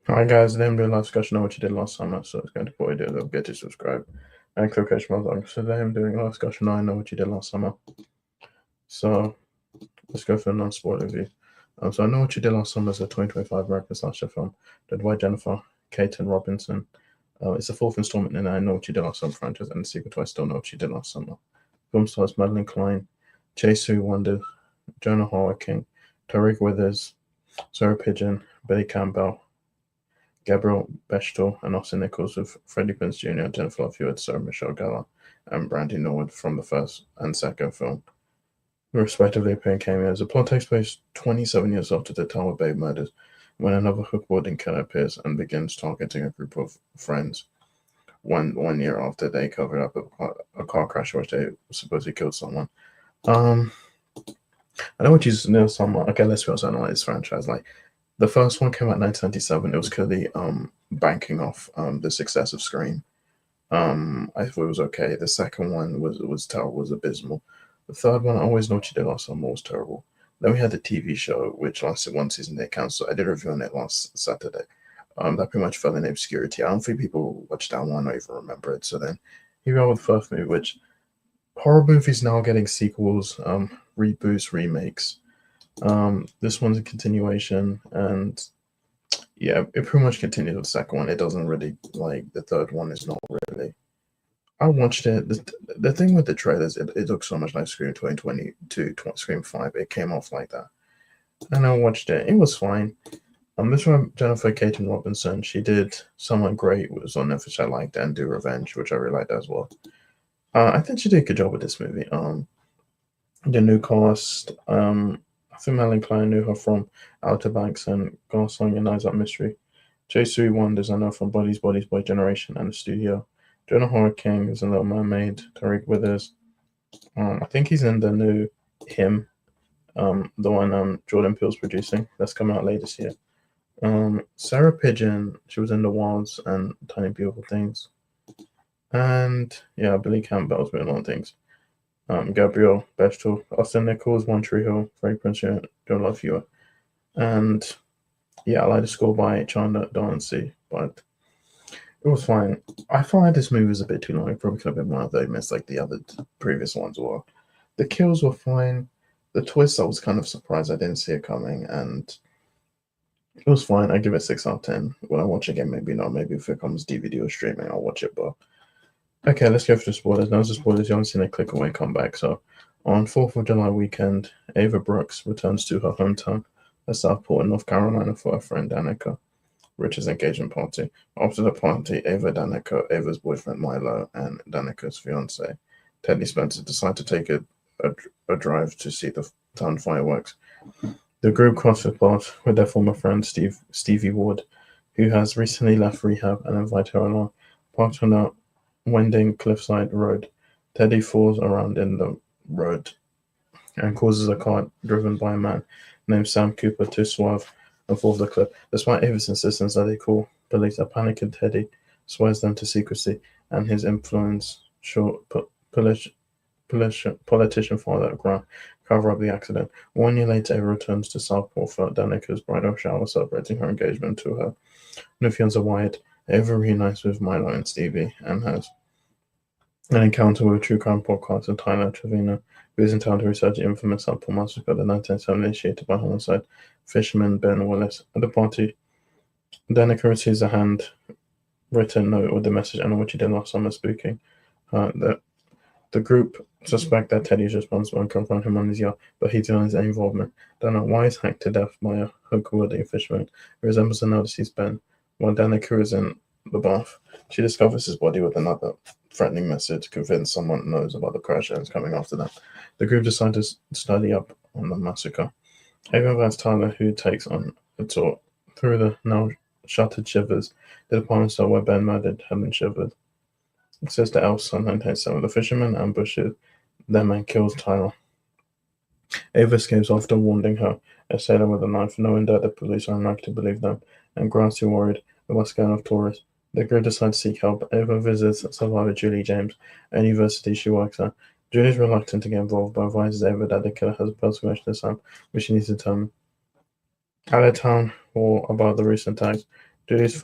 Alright guys, today I'm doing a live discussion on what you did last summer, so it's going to put it, don't forget to subscribe and click Coach Malzong. So today I'm doing a live discussion on I Know What You Did Last Summer. So let's go for a non-spoiler review. So I Know What You Did Last Summer is a 2025 American slasher film led by Jennifer Kaytin Robinson. It's the fourth installment in the I Know What You Did Last Summer franchise and the sequel to I Still Know What You Did Last Summer. The film stars Madeline Klein, Sue Wonder, Jonah Hauer-King, Tariq Withers, Sarah Pigeon, Billy Campbell, Gabriel Bechtel, and Austin Nichols, with Freddie Prinze Jr., Jennifer Love Hewitt, Sarah Michelle Gellar, and Brandy Norwood from the first and second film, respectively, appearing cameos. The plot takes place 27 years after the Tower Bay murders, when another hook-wielding killer appears and begins targeting a group of friends. One year after they covered up a car crash in which they supposedly killed someone. I know what you know. Someone. Okay, let's be honest. I know this franchise. Like, the first one came out in 1997. It was clearly banking off the success of Scream. I thought it was okay. The second one was terrible, was abysmal. The third one, I always know what you did last summer, was terrible. Then we had the TV show, which lasted one season. They canceled. I did a review on it last Saturday. That pretty much fell in obscurity. I don't think people watched that one or even remember it. So then here we are with the first movie, which horror movies now getting sequels, reboots, remakes. This one's a continuation, and yeah, it pretty much continues with the second one. It doesn't really, like, the third one is not really. I watched it. The thing with the trailers, it looks so much like Scream 2022, Scream 5. It came off like that. And I watched it. It was fine. This one, Jennifer Kaytin Robinson, she did Someone Great, it was on Netflix I liked, and Do Revenge, which I really liked as well. I think she did a good job with this movie. The new cast, I think Madeline Klein knew her from Outer Banks and Garsong and Eyes Up Mystery. Sue Wonders I know from Bodies, Boy Generation and The Studio. Jonah Hauer-King is in Little Mermaid. Tariq Withers, I think he's in the new Him, the one Jordan Peele's producing. That's coming out later this year. Sarah Pigeon, she was in The Wilds and Tiny Beautiful Things. And yeah, Billy Campbell's been on things. Gabriel Bechtel, Austin Nichols, One Tree Hill, Freddie Prinze Jr., Don't Love You. And yeah, I like the score by Chandler Darcy, but it was fine. I felt like this movie was a bit too long. It probably could have been 1 of 30 minutes like the other previous ones were. The kills were fine. The twist, I was kind of surprised I didn't see it coming, and it was fine. I give it 6 out of 10. When I watch it again, maybe not. Maybe if it comes DVD or streaming, I'll watch it, but okay, let's go for the spoilers. Now, the spoilers, you haven't seen a click away come back. So, on 4th of July weekend, Ava Brooks returns to her hometown of Southport in North Carolina for her friend Danica Rich's engagement party. After the party, Ava's boyfriend Milo, and Danica's fiance Teddy Spencer decide to take a drive to see the town fireworks. The group crosses paths with their former friend Stevie Ward, who has recently left rehab, and invite her along. Parked on a winding cliffside road, Teddy falls around in the road and causes a car driven by a man named Sam Cooper to swerve and fall off the cliff. Despite Ava's insistence that they call police, a panicking Teddy swears them to secrecy, and his influence politician father Grant cover up the accident. 1 year later, Ava returns to Southport for Danica's bridal shower, celebrating her engagement to her new fiancé Wyatt. Ava reunites with Milo and Stevie and has an encounter with true crime podcaster Tyler Trevino, who is in town to research the infamous Southport massacre, the 1970 initiated by homicide fisherman Ben Willis. At the party, Danica receives a handwritten note with the message, "I know what you did last summer," spooking her. The group suspect that Teddy is responsible and confront him on his yacht, but he denies any involvement. Dana, why is hacked to death by a hook-wielding fisherman who resembles the notice he's Ben. While Danica is in the bath, she discovers his body with another threatening message, convinced someone knows about the crash and is coming after them. The group decide to study up on the massacre. Ava invites Tyler, who takes on a tour through the now shuttered Shivers, the department store where Ben murdered Helen Shivers. Sister Elsa, 1987. The fisherman ambushes them and kills Tyler. Ava escapes after wounding her assailant with a knife, knowing that the police are unlikely to believe them, and Grant's too worried about scaring off tourists. The group decide to seek help. Ava visits survivor Julie James, a university she works at. Julie is reluctant to get involved, but advises Ava that the killer has a personal connection to Sam, which she needs to determine. At a town hall about the recent attacks, Judy's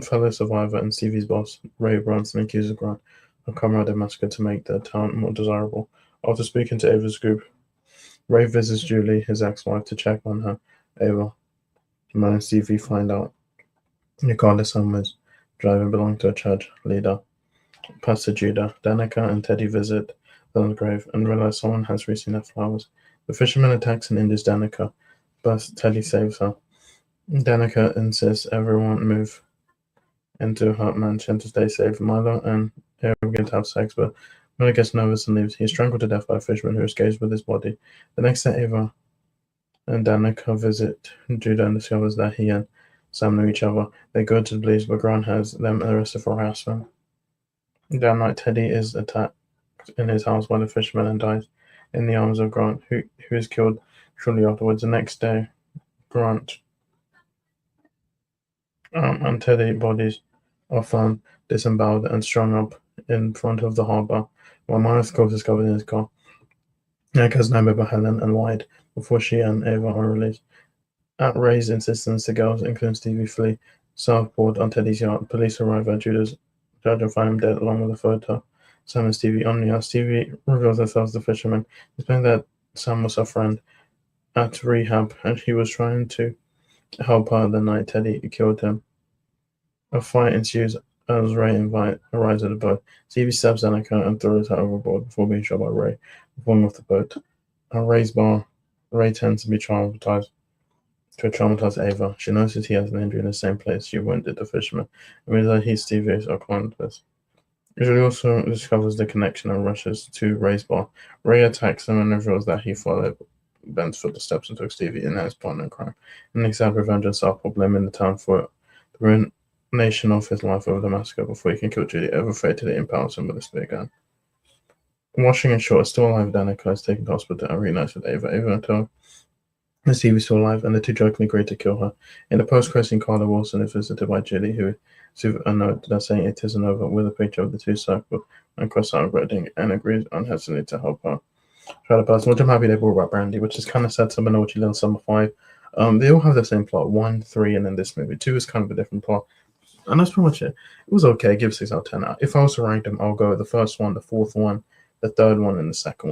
fellow survivor and Stevie's boss, Ray Bronson, accuses Grant of Comrade massacre to make the town more desirable. After speaking to Ava's group, Ray visits Julie, his ex-wife, to check on her. Ava, Man and Stevie find out the car their son was driving belonged to a church leader, Pastor Judah. Danica and Teddy visit the grave and realize someone has recently left flowers. The fisherman attacks and injures Danica, but Teddy saves her. Danica insists everyone move into her mansion to stay safe. Milo and Ava begin to have sex, but Milo gets nervous and leaves. He is strangled to death by a fisherman who escapes with his body. The next day, Ava and Danica visit Judah and discovers that he and Sam know each other. They go to the police, but Grant has them arrested for harassment. That night, Teddy is attacked in his house by the fisherman and dies in the arms of Grant, who is killed shortly afterwards. The next day, Grant and Teddy bodies are found disemboweled and strung up in front of the harbor, while Miles Cole is discovered in his car. Nick has known about Helen and Wyatt before she and Ava are released. At Ray's insistence, the girls, including Stevie, flee southboard on Teddy's yacht. Police arrive at Judah's church and find him dead along with a photo. Sam and Stevie on the yacht. Stevie reveals themselves to the fisherman, explaining that Sam was her friend at rehab and he was trying to help her the night Teddy killed him. A fight ensues as Ray arrives at the boat. Stevie stabs Danica and throws her overboard before being shot by Ray, falling off the boat. At Ray's bar, Ray tends to traumatize Ava. She notices he has an injury in the same place she wounded the fisherman, and realizes he's Stevie's accomplice. Julie also discovers the connection and rushes to Ray's bar. Ray attacks him and reveals that he followed Ben's footsteps and took Stevie in as his partner in crime. And next out revenge and Southpaw blaming the town for the ruination of his life over the massacre before he can kill Julie. Ava fatally impales him with a spear gun. Washing and Short is still alive. Danica is taken to hospital and reunites with Ava. Ava tells Stevie is still alive, and the two jokingly agree to kill her. In the post-credit scene, Carla Wilson is visited by Julie, who receives a note that saying it isn't over, with a picture of the two circled and cross out regretting, and agrees unhesitantly to help her try to pass. Which I'm happy they brought back Brandy, which is kind of sad. Summer Naughty Little Summer 5. They all have the same plot. 1, 3, and then this movie. 2 is kind of a different plot. And that's pretty much it. It was okay. Give 6 out of 10. If I was to rank them, I'll go with the first one, the fourth one, the third one, and the second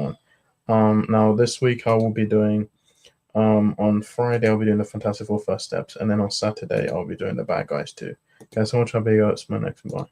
one. Now this week I will be doing on Friday I'll be doing the Fantastic Four First Steps, and then on Saturday I'll be doing the Bad Guys 2. Guys, so much. I'll be my next one. Bye.